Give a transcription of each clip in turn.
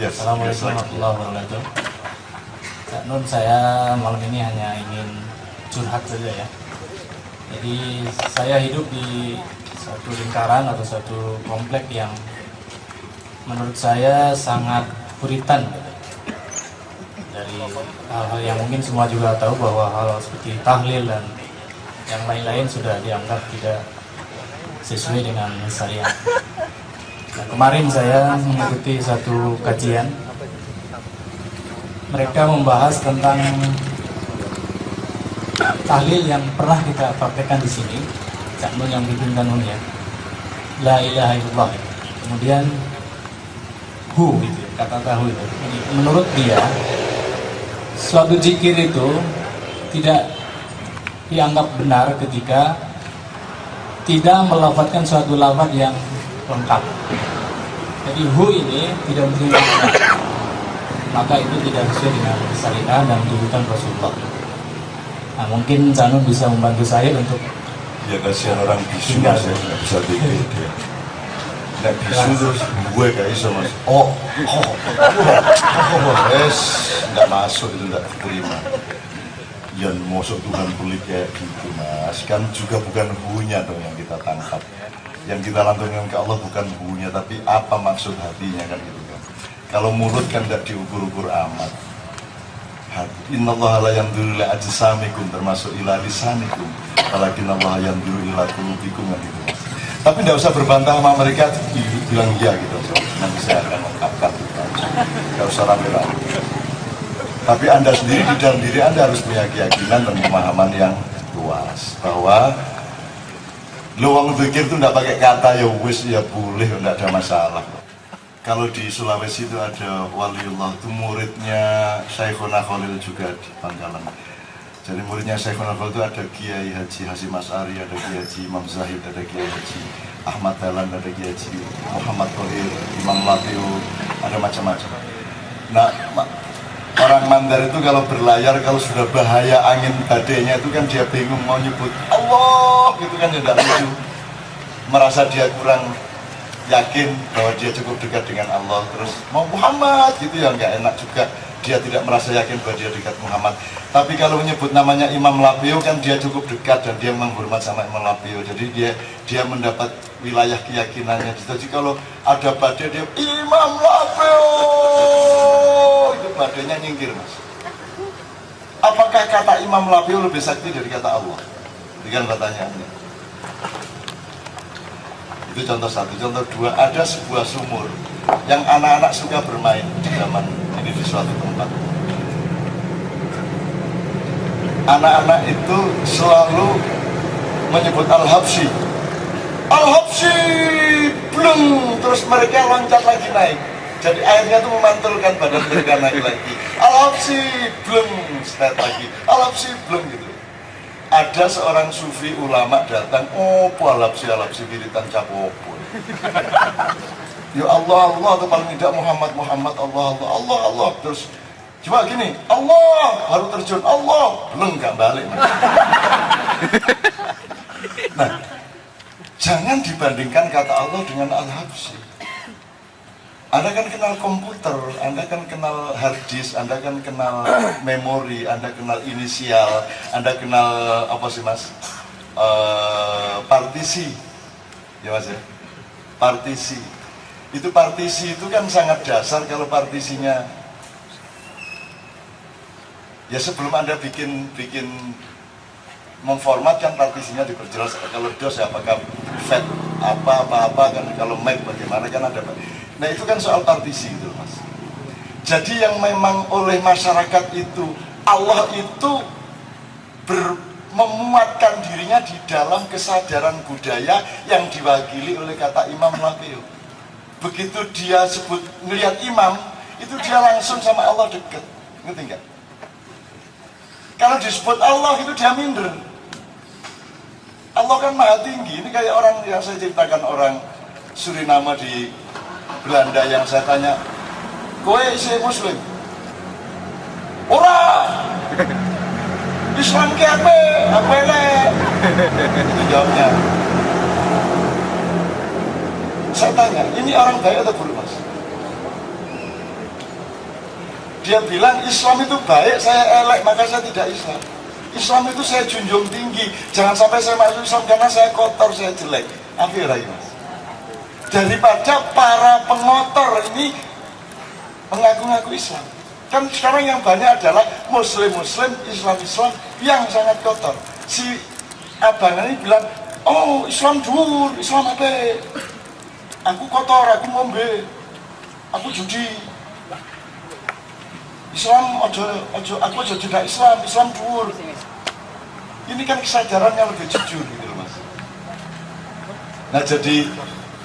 Assalamualaikum warahmatullahi wabarakatuh. Kak Nun, saya malam ini hanya ingin curhat saja ya. Jadi saya hidup di satu lingkaran atau satu komplek yang menurut saya sangat puritan. Dari hal-hal yang mungkin semua juga tahu bahwa hal seperti tahlil dan yang lain-lain sudah dianggap tidak sesuai dengan syariat. Nah, kemarin saya mengikuti satu kajian. Mereka membahas tentang tahlil yang pernah kita praktekkan di sini. Cak Nun yang bikin kanunnya, La ilaha illallah. Kemudian hu, gitu, kata tahu itu. Menurut dia, suatu zikir itu tidak dianggap benar ketika tidak melafadzkan suatu lafaz yang lengkap. Jadi hu ini tidak mesti lengkap, maka itu tidak sesuai dengan syariat dan tuntunan Rasulullah. Nah, mungkin Canun bisa membantu saya untuk ya, kasihan orang bisu mas, ya nggak bisa pikir dia. Nggak bisu terus gue gak iso mas. Es nggak masuk, itu nggak terima. Yang masuk Tuhan pelik kayak gitu mas, kan juga bukan hunya dong yang kita tangkap. Yang kita lantunkan ke Allah bukan hunya, tapi apa maksud hatinya kan gitu kan. Kalau mulut kan tidak diukur-ukur amat. Innallaha la yanzuru ila ajsamikum, termasuk ila lisanikum, walakin Allah yanzuru ila qulubikum kan gitu mas. Tapi tidak usah berbantah sama mereka, bilang iya gitu. Nanti saya akan mengungkapkan gitu. Tidak usah rame-rame. Tapi Anda sendiri di dalam diri Anda harus punya keyakinan dan pemahaman yang luas bahwa luang zikir itu tidak pakai kata ya wis ya boleh, tidak ada masalah. Kalau di Sulawesi itu ada waliullah, itu muridnya Syekhona Khalil juga di Bangkalan. Jadi muridnya Syekhona Khalil itu ada Kiai Haji Hasyim Asy'ari, ada Kiai Haji Imam Zahid, ada Kiai Haji Ahmad Dahlan, ada Kiai Haji Muhammad Thohir, Imam Latiu, ada macam-macam. Nah, orang Mandar itu kalau berlayar, kalau sudah bahaya angin badainya itu kan dia bingung mau nyebut Allah, gitu kan ya tidak lucu. Merasa dia kurang yakin bahwa dia cukup dekat dengan Allah, terus mau Muhammad gitu ya nggak enak juga. Dia tidak merasa yakin bahwa dia dekat Muhammad. Tapi kalau menyebut namanya Imam Lapio kan dia cukup dekat dan dia menghormat sama Imam Lapio. Jadi dia mendapat wilayah keyakinannya. Jadi kalau ada badai dia Imam Lapio, itu badainya nyingkir mas. Apakah kata Imam Lapio lebih sakti dari kata Allah? Dengan pertanyaannya. Itu contoh satu. Contoh dua, ada sebuah sumur yang anak-anak suka bermain di zaman ini di suatu tempat. Anak-anak itu selalu menyebut Al-Habsyi, Al-Habsyi, bleng, terus mereka loncat lagi naik. Jadi airnya itu memantulkan badan mereka naik lagi. Al-Habsyi, bleng, start lagi. Al-Habsyi, bleng gitu. Ada seorang sufi ulama datang, Al-Habsyi, Al-Habsyi, wiritan capopo. Ya Allah, Allah, atau paling tidak Muhammad, Muhammad, Allah, Allah, Allah, Allah. Terus coba gini, Allah, baru terjun, Allah, belum nggak balik. Nah, jangan dibandingkan kata Allah dengan Al-Habsyi. Anda kan kenal komputer, Anda kan kenal hard disk, Anda kan kenal memori, Anda kenal inisial, Anda kenal apa sih mas? Partisi, ya mas ya, partisi. Itu partisi itu kan sangat dasar. Kalau partisinya, ya sebelum Anda bikin memformat kan partisinya diperjelas. Kalau DOS apakah FAT apa kan, kalau Mac bagaimana kan ada. Nah itu kan soal partisi itu mas. Jadi yang memang oleh masyarakat itu Allah itu memuatkan dirinya di dalam kesadaran budaya yang diwakili oleh kata Imam Lapio. Begitu dia sebut ngelihat imam, itu dia langsung sama Allah dekat, ngerti nggak? Kalau disebut Allah itu dia minder. Allah kan maha tinggi. Ini kayak orang yang saya ceritakan, orang Suriname di Belanda yang saya tanya, kowe isi muslim? Ora. Islam ki apa? Apa itu jawabnya. Saya tanya, ini orang baik atau buruk mas? Dia bilang Islam itu baik, saya elek, maka saya tidak Islam. Islam itu saya junjung tinggi, jangan sampai saya masuk Islam karena saya kotor, saya jelek. Akhirnya mas, daripada para pengotor ini mengaku-ngaku Islam. Kan sekarang yang banyak adalah Muslim-Muslim, Islam-Islam yang sangat kotor. Si abang ini bilang, oh Islam dhuwur, Islam apa? Aku kotor, aku ngombe, aku judi. Islam aku aja tidak Islam, Islam dhuwur. Ini kan kesadaran yang lebih jujur gitu loh mas. Nah jadi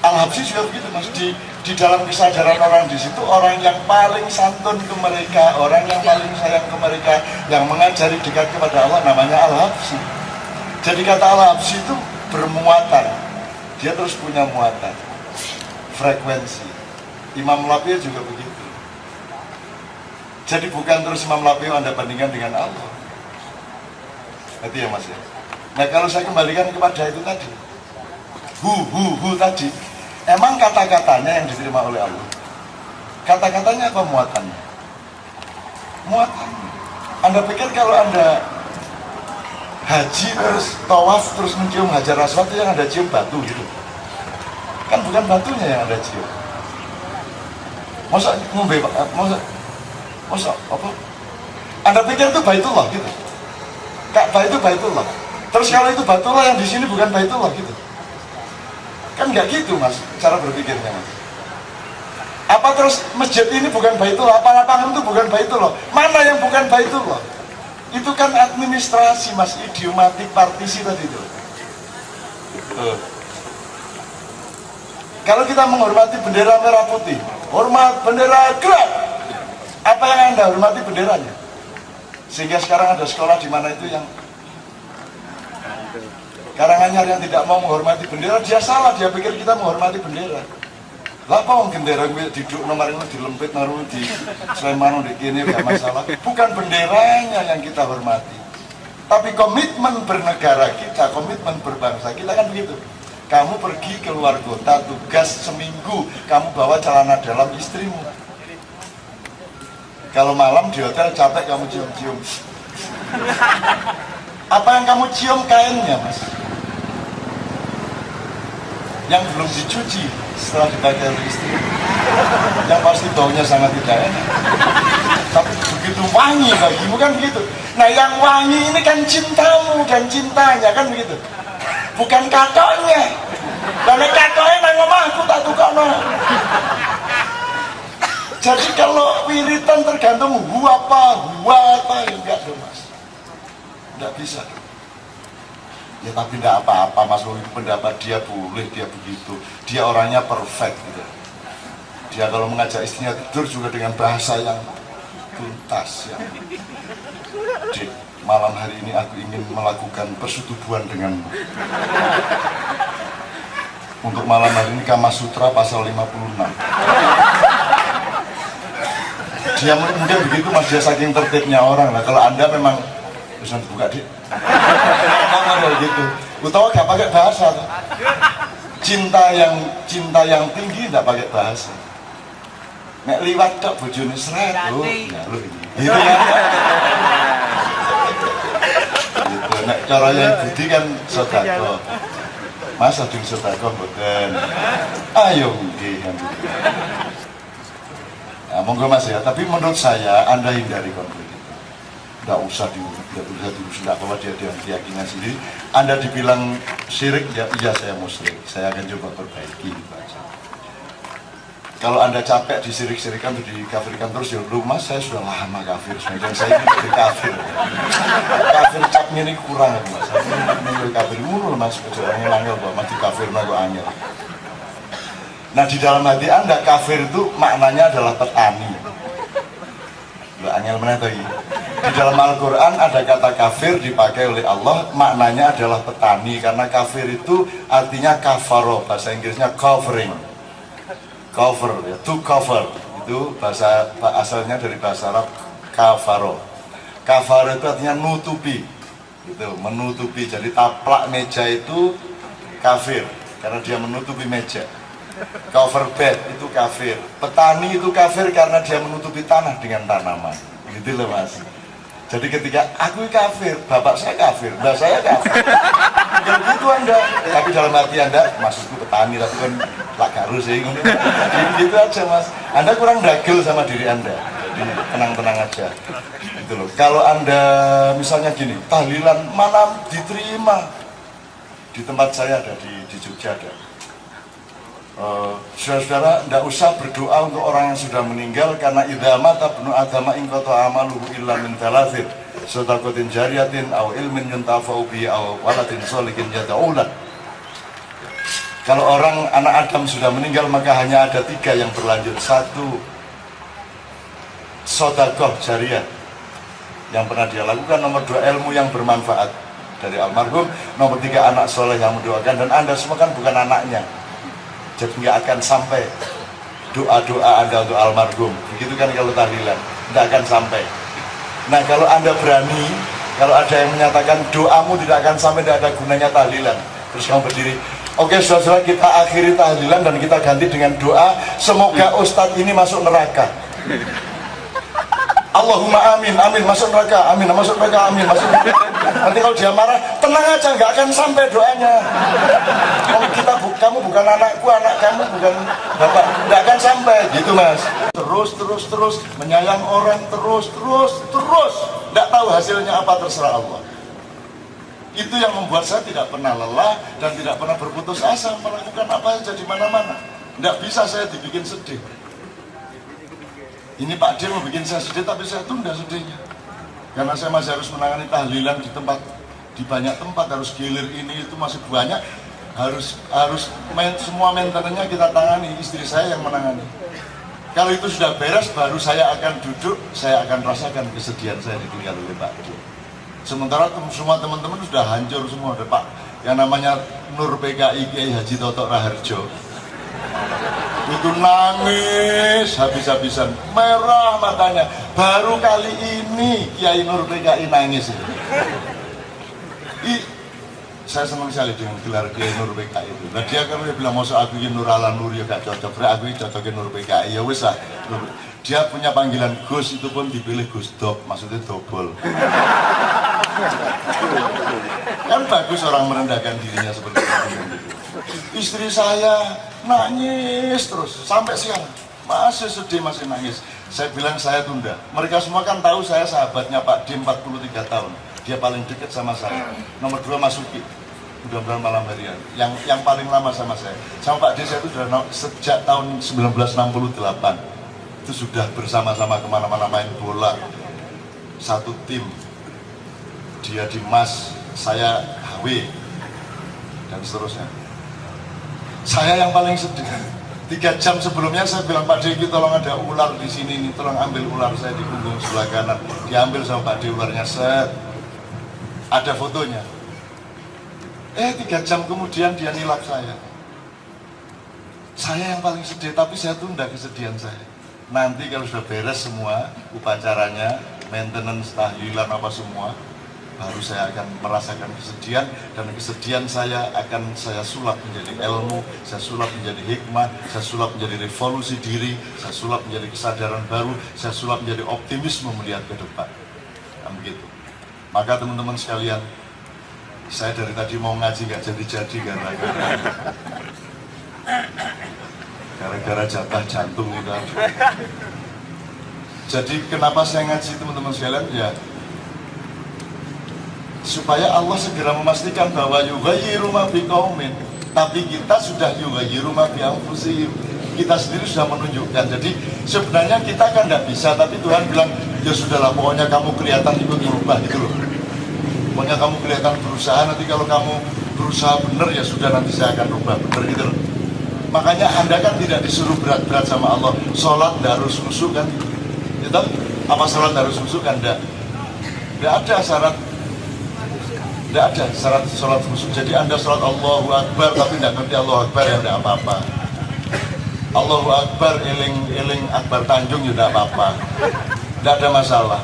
Al-Habsyi juga begitu mas, di dalam kesadaran orang di situ, orang yang paling santun ke mereka, orang yang paling sayang ke mereka, yang mengajari dekat kepada Allah namanya Al-Habsyi. Jadi kata Al-Habsyi itu bermuatan, dia terus punya muatan, frekuensi. Imam Lapiya juga begitu. Jadi bukan terus Imam Lapiya Anda bandingkan dengan Allah. Itu ya mas ya. Nah kalau saya kembalikan kepada itu tadi, hu tadi, emang kata-katanya yang diterima oleh Allah. Kata-katanya apa muatannya? Muatannya. Anda pikir kalau Anda haji terus tawaf terus mencium Hajar Aswad itu yang Anda cium batu gitu? Kan bukan batunya yang Anda cium. Masa ngombe, masa apa? Anda pikir itu Baitullah gitu? Ka'bah itu Baitullah. Terus kalau itu Baitullah yang di sini bukan Baitullah gitu? Kan nggak gitu mas, cara berpikirnya mas. Apa terus masjid ini bukan Baitullah? Apa lapangan itu bukan Baitullah? Mana yang bukan Baitullah? Itu kan administrasi mas, idiomatik partisi tadi itu. Kalau kita menghormati bendera merah putih, hormat bendera gerak. Apa yang Anda hormati benderanya? Sehingga sekarang ada sekolah di mana itu yang Karanganyar yang tidak mau menghormati bendera, dia salah, dia pikir kita menghormati bendera. Lah apa wong bendera kuwi diduk nomor ini dilempit naruh di Sleman di kene gak masalah. Bukan benderanya yang kita hormati. Tapi komitmen bernegara kita, komitmen berbangsa kita kan begitu. Kamu pergi keluar kota, tugas seminggu, kamu bawa celana dalam istrimu. Kalau malam di hotel capek kamu cium-cium. Apa yang kamu cium kainnya mas? Yang belum dicuci setelah dipakai oleh istri. Yang pasti baunya sangat tidak enak. Tapi begitu wangi bagimu kan begitu. Nah yang wangi ini kan cintamu dan cintanya kan begitu. Bukan katoknya. Karena katoknya nang omahku tak tukokno. Jadi kalau wiritan tergantung gua apa, enggak dong mas. Enggak bisa. Ya tapi enggak apa-apa mas, itu pendapat dia boleh, dia begitu. Dia orangnya perfect gitu. Dia kalau mengajak istrinya tidur juga dengan bahasa yang tuntas ya. Dek, malam hari ini aku ingin melakukan persetubuhan denganmu. Untuk malam hari ini Kama Sutra pasal 56. Dia mungkin begitu mas, dia saking tertibnya orang lah. Kalau Anda memang bisa dibuka dik, memang ada gitu. Utawa gak pakai bahasa. Cinta yang tinggi tidak pakai bahasa. Nek liwat tok bojone sret lho, ya lho ini. Gitu kan. Gitu. Nek caranya budi kan sedekah. Mas adil sedekah mboten. Ayo nggih kan. Nah, monggo mas ya, tapi menurut saya Anda hindari konflik itu. Tidak usah tidak bahwa dia dengan keyakinan sendiri. Anda dibilang syirik, ya iya saya muslim, saya akan coba perbaiki gitu aja. Kalau Anda capek disirik-sirikan, dikafirkan terus, ya lu mas saya sudah lama kafir, dan saya ini jadi kafir. Kafir capnya ini kurang mas, ini kafir mulu mas, kecuali angel bahwa mas di kafir nago angel. Nah di dalam hati Anda kafir itu maknanya adalah petani. Loh angel mana tadi? Di dalam Al-Quran ada kata kafir dipakai oleh Allah, maknanya adalah petani. Karena kafir itu artinya kafaro, bahasa Inggrisnya covering. Cover, ya, to cover. Itu bahasa asalnya dari bahasa Arab kafaro. Kafaro itu artinya nutupi, gitu, menutupi. Jadi taplak meja itu kafir, karena dia menutupi meja. cover bed itu kafir, petani itu kafir karena dia menutupi tanah dengan tanaman, gitu loh mas. Jadi ketika aku kafir, bapak saya kafir, mbak saya kafir, ya gitu anda. Tapi dalam hati anda, maksudku petani, tapi kan lak garus sih, gitu aja mas. Anda kurang dagel sama diri anda, jadi tenang-tenang aja. Gitu loh. Kalau anda misalnya gini, tahlilan mana diterima, di tempat saya ada di Jogja ada. Saudara-saudara, tidak usah berdoa untuk orang yang sudah meninggal karena idza mata ibnu adama in qata amaluhu illa min thalathin sadaqatin jariyatin aw ilmin yuntafa'u bihi aw waladin sholihin yad'ulah. Kalau orang anak Adam sudah meninggal maka hanya ada 3 yang berlanjut. 1, sedekah jariyah yang pernah dia lakukan. Nomor 2, ilmu yang bermanfaat dari almarhum. Nomor 3, anak soleh yang mendoakan. Dan anda semua kan bukan anaknya, jadi nggak akan sampai doa-doa anda untuk almarhum. Begitu kan kalau tahlilan, nggak akan sampai. Nah kalau anda berani, kalau ada yang menyatakan doamu tidak akan sampai, tidak ada gunanya tahlilan, terus kamu berdiri, oke saudara, kita akhiri tahlilan dan kita ganti dengan doa, semoga ustadz ini masuk neraka. Allahumma amin, amin, masuk neraka, amin, masuk neraka, amin, masuk neraka. Nanti kalau dia marah, tenang aja, nggak akan sampai doanya. Kalau kamu bukan anakku, anak kamu bukan bapak, nggak akan sampai, gitu mas. Terus menyayang orang, terus, nggak tahu hasilnya apa, terserah Allah. Itu yang membuat saya tidak pernah lelah dan tidak pernah berputus asa melakukan apa saja di mana-mana. Nggak bisa saya dibikin sedih. Ini Pak Dir mau bikin saya sedih, tapi saya tunda sedihnya. Karena saya masih harus menangani tahlilan di banyak tempat, harus gilir ini itu masih banyak, semua maintenance-nya kita tangani, istri saya yang menangani. Kalau itu sudah beres, baru saya akan duduk, saya akan rasakan kesedihan saya ditinggal oleh Pak Dir. Sementara semua teman-teman sudah hancur semua, ada Pak yang namanya Nur PKI Kiai Haji Toto Raharjo. Itu nangis habis-habisan, merah matanya. Baru kali ini Kiai Nur PKI nangis. Saya senang sekali dengan gelar Kiai Nur PKI itu. Nah dia kan bilang, masuk aku ini Nur ala Nur ya gak cocok, aku ini cocoknya Nur PKI, ya wis lah. Dia punya panggilan Gus, itu pun dipilih Gus Dop, maksudnya dobol. Kan bagus orang merendahkan dirinya seperti itu. Istri saya nangis terus sampai siang, masih sedih, masih nangis. Saya bilang saya tunda. Mereka semua kan tahu saya sahabatnya Pak D 43 tahun. Dia paling dekat sama saya. Nomor 2 Masuki, mudah-mudahan malam harian. Yang paling lama sama saya. Sama Pak D saya itu sudah sejak tahun 1968. Itu sudah bersama-sama kemana-mana main bola. Satu tim. Dia di MAS, saya HW, dan seterusnya. Saya yang paling sedih. 3 jam sebelumnya saya bilang, Pak Deki tolong ada ular di sini nih, tolong ambil ular saya di punggung sebelah kanan. Diambil sama Pak Deki ularnya, set. Ada fotonya. 3 jam kemudian dia nilap saya. Saya yang paling sedih, tapi saya tunda kesedihan saya. Nanti kalau sudah beres semua upacaranya, maintenance, tahlilan apa semua, baru saya akan merasakan kesedihan, dan kesedihan saya akan saya sulap menjadi ilmu, saya sulap menjadi hikmah, saya sulap menjadi revolusi diri, saya sulap menjadi kesadaran baru, saya sulap menjadi optimisme melihat ke depan. Kan begitu. Maka teman-teman sekalian, saya dari tadi mau ngaji nggak jadi-jadi gara-gara jatah jantung itu. Jadi kenapa saya ngaji teman-teman sekalian, ya supaya Allah segera memastikan bahwa yughayyiru ma biqaumin, tapi kita sudah yughayyiru ma bi anfusihim. Kita sendiri sudah menunjukkan. Jadi sebenarnya kita kan tidak bisa, tapi Tuhan bilang, ya sudahlah, pokoknya kamu kelihatan ikut merubah gitu loh. Pokoknya kamu kelihatan berusaha, nanti kalau kamu berusaha benar, ya sudah, nanti saya akan rubah benar gitu loh. Makanya Anda kan tidak disuruh berat-berat sama Allah. Sholat tidak harus khusyuk kan? Itu apa sholat harus khusyuk kan? Tidak ada syarat. Tidak ada syarat sholat khusyuk. Jadi Anda sholat Allahu Akbar tapi tidak ngerti Allahu Akbar, ya tidak apa-apa. Allahu Akbar eling Akbar Tanjung, ya tidak apa-apa. Tidak ada masalah.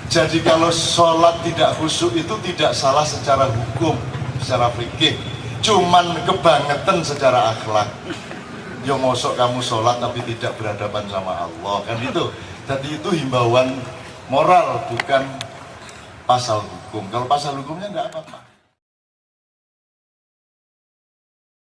Jadi kalau sholat tidak khusyuk itu tidak salah secara hukum, secara fikih. Cuman kebangetan secara akhlak. yo mosok kamu sholat tapi tidak berhadapan sama Allah, kan itu. Jadi itu himbauan moral, bukan pasal hukum. Kalau pasal hukumnya enggak apa-apa.